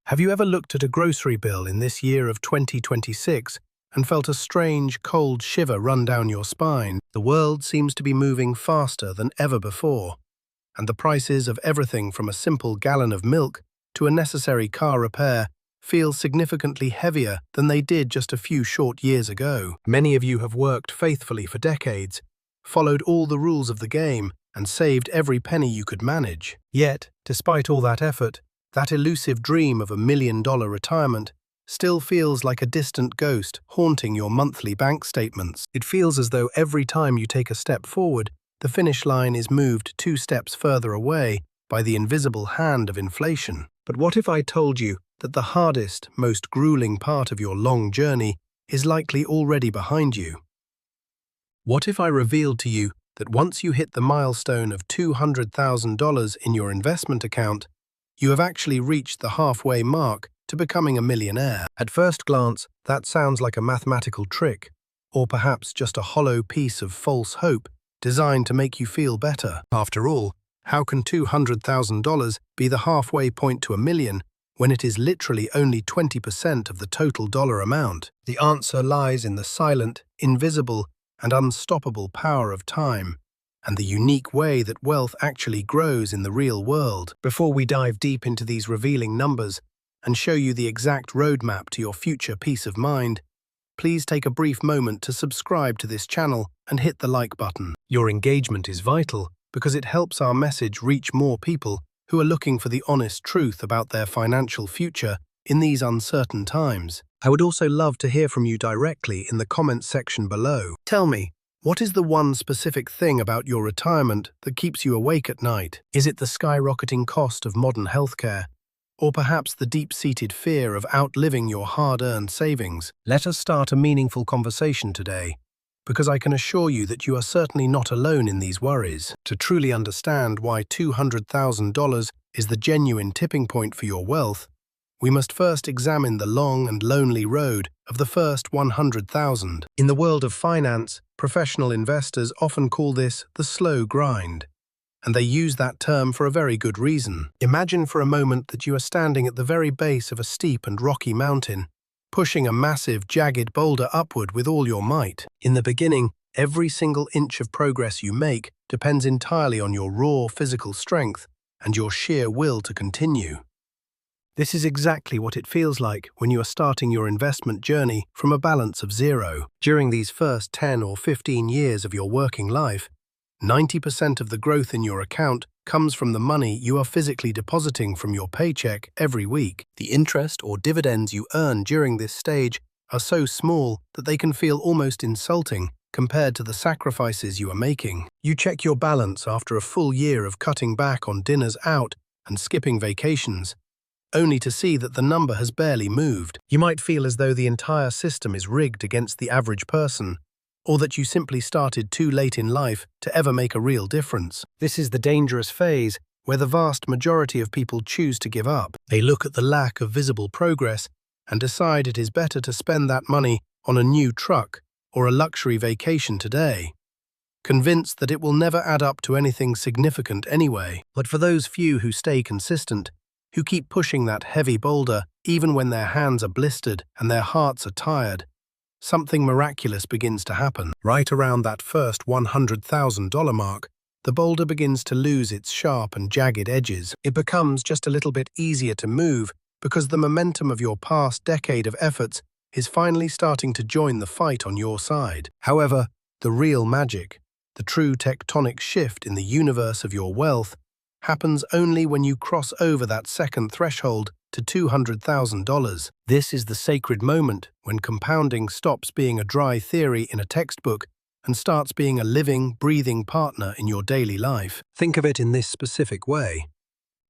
Have you ever looked at a grocery bill in this year of 2026 and felt a strange, cold shiver run down your spine? The world seems to be moving faster than ever before, and the prices of everything from a simple gallon of milk to a necessary car repair feel significantly heavier than they did just a few short years ago. Many of you have worked faithfully for decades, followed all the rules of the game, and saved every penny you could manage. Yet, despite all that effort, that elusive dream of $1 million retirement still feels like a distant ghost haunting your monthly bank statements. It feels as though every time you take a step forward, the finish line is moved 2 steps further away by the invisible hand of inflation. But what if I told you that the hardest, most grueling part of your long journey is likely already behind you? What if I revealed to you that once you hit the milestone of $200,000 in your investment account, you have actually reached the halfway mark to becoming a millionaire? At first glance, that sounds like a mathematical trick, or perhaps just a hollow piece of false hope designed to make you feel better. After all, how can $200,000 be the halfway point to $1 million when it is literally only 20% of the total dollar amount? The answer lies in the silent, invisible, and unstoppable power of time, and the unique way that wealth actually grows in the real world. Before we dive deep into these revealing numbers and show you the exact roadmap to your future peace of mind, please take a brief moment to subscribe to this channel and hit the like button. Your engagement is vital because it helps our message reach more people who are looking for the honest truth about their financial future in these uncertain times. I would also love to hear from you directly in the comments section below. Tell me, what is the one specific thing about your retirement that keeps you awake at night? Is it the skyrocketing cost of modern healthcare? Or perhaps the deep-seated fear of outliving your hard-earned savings? Let us start a meaningful conversation today, because I can assure you that you are certainly not alone in these worries. To truly understand why $200,000 is the genuine tipping point for your wealth, we must first examine the long and lonely road of the first 100,000. In the world of finance, professional investors often call this the slow grind, and they use that term for a very good reason. Imagine for a moment that you are standing at the very base of a steep and rocky mountain, pushing a massive, jagged boulder upward with all your might. In the beginning, every single inch of progress you make depends entirely on your raw physical strength and your sheer will to continue. This is exactly what it feels like when you are starting your investment journey from a balance of zero. During these first 10 or 15 years of your working life, 90% of the growth in your account comes from the money you are physically depositing from your paycheck every week. The interest or dividends you earn during this stage are so small that they can feel almost insulting compared to the sacrifices you are making. You check your balance after a full year of cutting back on dinners out and skipping vacations, only to see that the number has barely moved. You might feel as though the entire system is rigged against the average person, or that you simply started too late in life to ever make a real difference. This is the dangerous phase where the vast majority of people choose to give up. They look at the lack of visible progress and decide it is better to spend that money on a new truck or a luxury vacation today, convinced that it will never add up to anything significant anyway. But for those few who stay consistent, who keep pushing that heavy boulder even when their hands are blistered and their hearts are tired, something miraculous begins to happen. Right around that first $100,000 mark, the boulder begins to lose its sharp and jagged edges. It becomes just a little bit easier to move because the momentum of your past decade of efforts is finally starting to join the fight on your side. However, the real magic, the true tectonic shift in the universe of your wealth, happens only when you cross over that second threshold to $200,000. This is the sacred moment when compounding stops being a dry theory in a textbook and starts being a living, breathing partner in your daily life. Think of it in this specific way.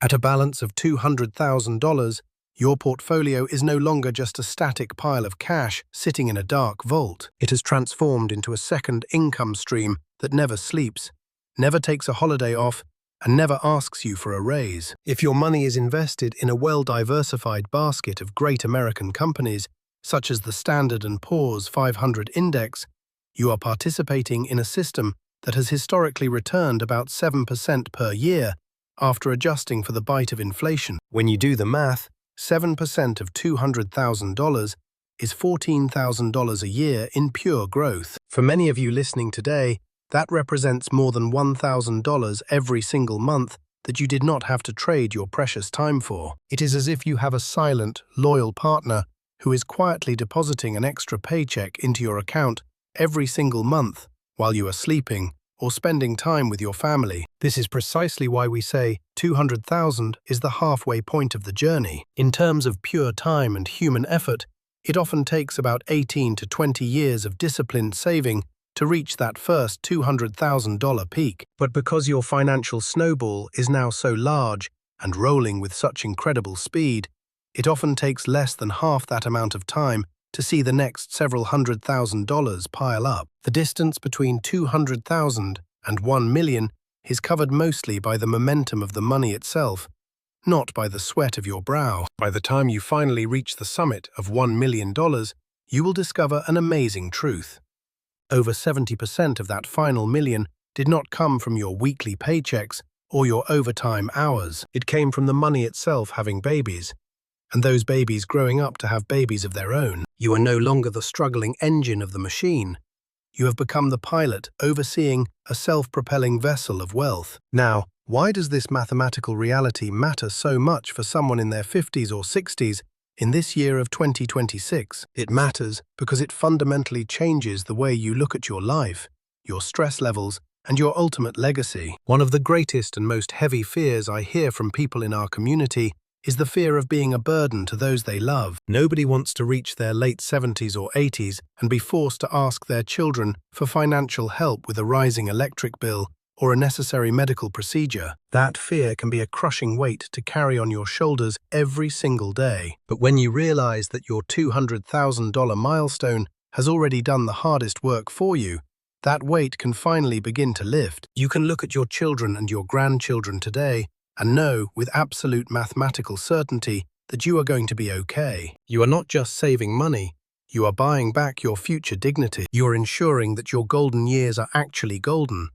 At a balance of $200,000, your portfolio is no longer just a static pile of cash sitting in a dark vault. It has transformed into a second income stream that never sleeps, never takes a holiday off, and never asks you for a raise. If your money is invested in a well-diversified basket of great American companies, such as the Standard & Poor's 500 Index, you are participating in a system that has historically returned about 7% per year after adjusting for the bite of inflation. When you do the math, 7% of $200,000 is $14,000 a year in pure growth. For many of you listening today, that represents more than $1,000 every single month that you did not have to trade your precious time for. It is as if you have a silent, loyal partner who is quietly depositing an extra paycheck into your account every single month while you are sleeping or spending time with your family. This is precisely why we say 200,000 is the halfway point of the journey. In terms of pure time and human effort, it often takes about 18 to 20 years of disciplined saving to reach that first $200,000 peak. But because your financial snowball is now so large and rolling with such incredible speed, it often takes less than half that amount of time to see the next several $100,000 pile up. The distance between 200,000 and 1 million is covered mostly by the momentum of the money itself, not by the sweat of your brow. By the time you finally reach the summit of $1 million, you will discover an amazing truth. Over 70% of that final million did not come from your weekly paychecks or your overtime hours. It came from the money itself having babies, and those babies growing up to have babies of their own. You are no longer the struggling engine of the machine. You have become the pilot overseeing a self-propelling vessel of wealth. Now, why does this mathematical reality matter so much for someone in their 50s or 60s in this year of 2026? It matters because it fundamentally changes the way you look at your life, your stress levels, and your ultimate legacy. One of the greatest and most heavy fears I hear from people in our community is the fear of being a burden to those they love. Nobody wants to reach their late 70s or 80s and be forced to ask their children for financial help with a rising electric bill or a necessary medical procedure. That fear can be a crushing weight to carry on your shoulders every single day. But when you realize that your $200,000 milestone has already done the hardest work for you, that weight can finally begin to lift. You can look at your children and your grandchildren today and know with absolute mathematical certainty that you are going to be okay. You are not just saving money, you are buying back your future dignity. You are ensuring that your golden years are actually golden,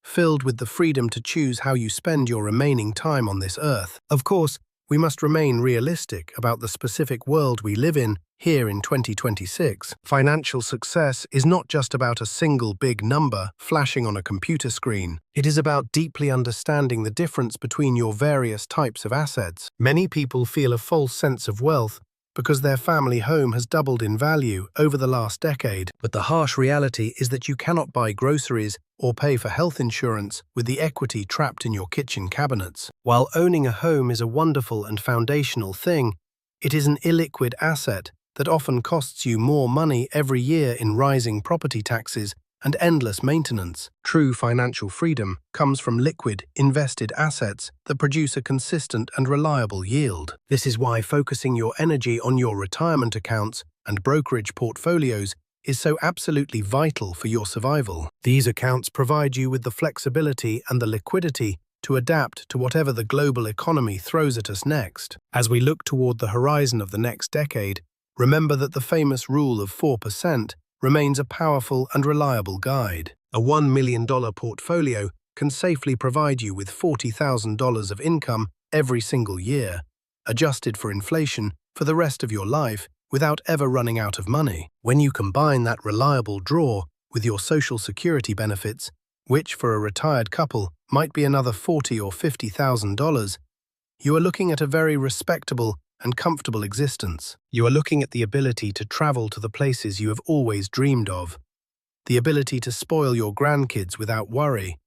filled with the freedom to choose how you spend your remaining time on this earth. Of course, we must remain realistic about the specific world we live in here in 2026. Financial success is not just about a single big number flashing on a computer screen. It is about deeply understanding the difference between your various types of assets. Many people feel a false sense of wealth because their family home has doubled in value over the last decade. But the harsh reality is that you cannot buy groceries or pay for health insurance with the equity trapped in your kitchen cabinets. While owning a home is a wonderful and foundational thing, it is an illiquid asset that often costs you more money every year in rising property taxes and endless maintenance. True financial freedom comes from liquid, invested assets that produce a consistent and reliable yield. This is why focusing your energy on your retirement accounts and brokerage portfolios is so absolutely vital for your survival. These accounts provide you with the flexibility and the liquidity to adapt to whatever the global economy throws at us next. As we look toward the horizon of the next decade, remember that the famous rule of 4% remains a powerful and reliable guide. A $1 million portfolio can safely provide you with $40,000 of income every single year, adjusted for inflation for the rest of your life without ever running out of money. When you combine that reliable draw with your Social Security benefits, which for a retired couple might be another $40,000 or $50,000, you are looking at a very respectable and comfortable existence. You are looking at the ability to travel to the places you have always dreamed of, the ability to spoil your grandkids without worry,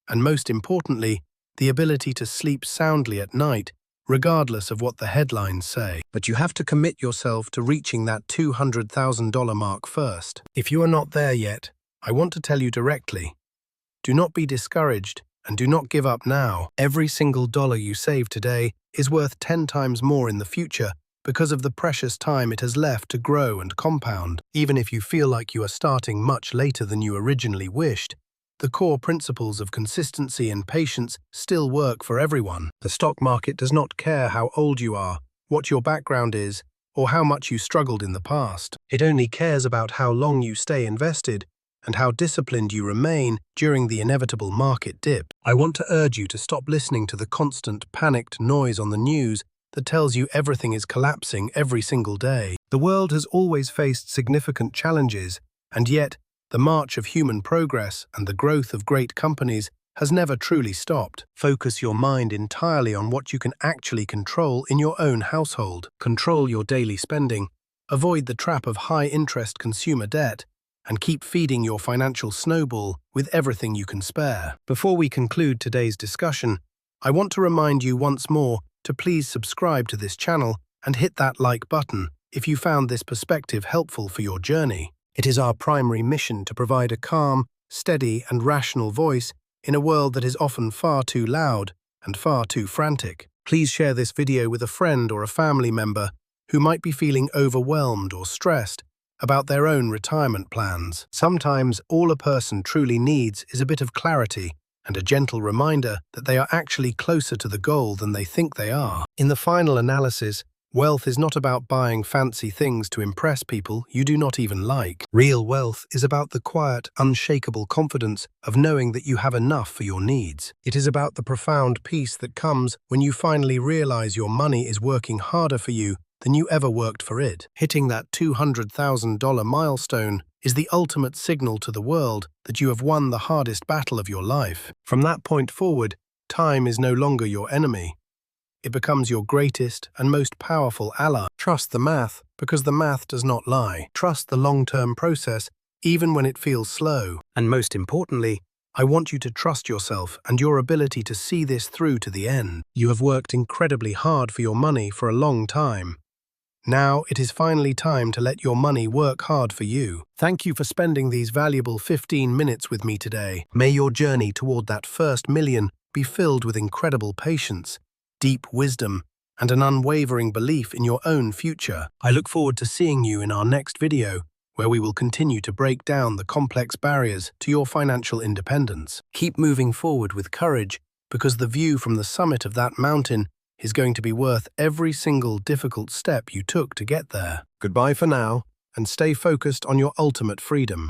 and most importantly, the ability to sleep soundly at night, regardless of what the headlines say. But you have to commit yourself to reaching that $200,000 mark first. If you are not there yet, I want to tell you directly, do not be discouraged and do not give up now. Every single dollar you save today is worth 10 times more in the future because of the precious time it has left to grow and compound. Even if you feel like you are starting much later than you originally wished, the core principles of consistency and patience still work for everyone. The stock market does not care how old you are, what your background is, or how much you struggled in the past. It only cares about how long you stay invested and how disciplined you remain during the inevitable market dip. I want to urge you to stop listening to the constant panicked noise on the news that tells you everything is collapsing every single day. The world has always faced significant challenges, and yet the march of human progress and the growth of great companies has never truly stopped. Focus your mind entirely on what you can actually control in your own household. Control your daily spending, avoid the trap of high-interest consumer debt, and keep feeding your financial snowball with everything you can spare. Before we conclude today's discussion, I want to remind you once more to please subscribe to this channel and hit that like button if you found this perspective helpful for your journey. It is our primary mission to provide a calm, steady, and rational voice in a world that is often far too loud and far too frantic. Please share this video with a friend or a family member who might be feeling overwhelmed or stressed about their own retirement plans. Sometimes all a person truly needs is a bit of clarity and a gentle reminder that they are actually closer to the goal than they think they are. In the final analysis, wealth is not about buying fancy things to impress people you do not even like. Real wealth is about the quiet, unshakable confidence of knowing that you have enough for your needs. It is about the profound peace that comes when you finally realize your money is working harder for you than you ever worked for it. Hitting that $200,000 milestone is the ultimate signal to the world that you have won the hardest battle of your life. From that point forward, time is no longer your enemy. It becomes your greatest and most powerful ally. Trust the math, because the math does not lie. Trust the long-term process, even when it feels slow. And most importantly, I want you to trust yourself and your ability to see this through to the end. You have worked incredibly hard for your money for a long time. Now it is finally time to let your money work hard for you. Thank you for spending these valuable 15 minutes with me today. May your journey toward that first million be filled with incredible patience, deep wisdom, and an unwavering belief in your own future. I look forward to seeing you in our next video, where we will continue to break down the complex barriers to your financial independence. Keep moving forward with courage, because the view from the summit of that mountain is going to be worth every single difficult step you took to get there. Goodbye for now, and stay focused on your ultimate freedom.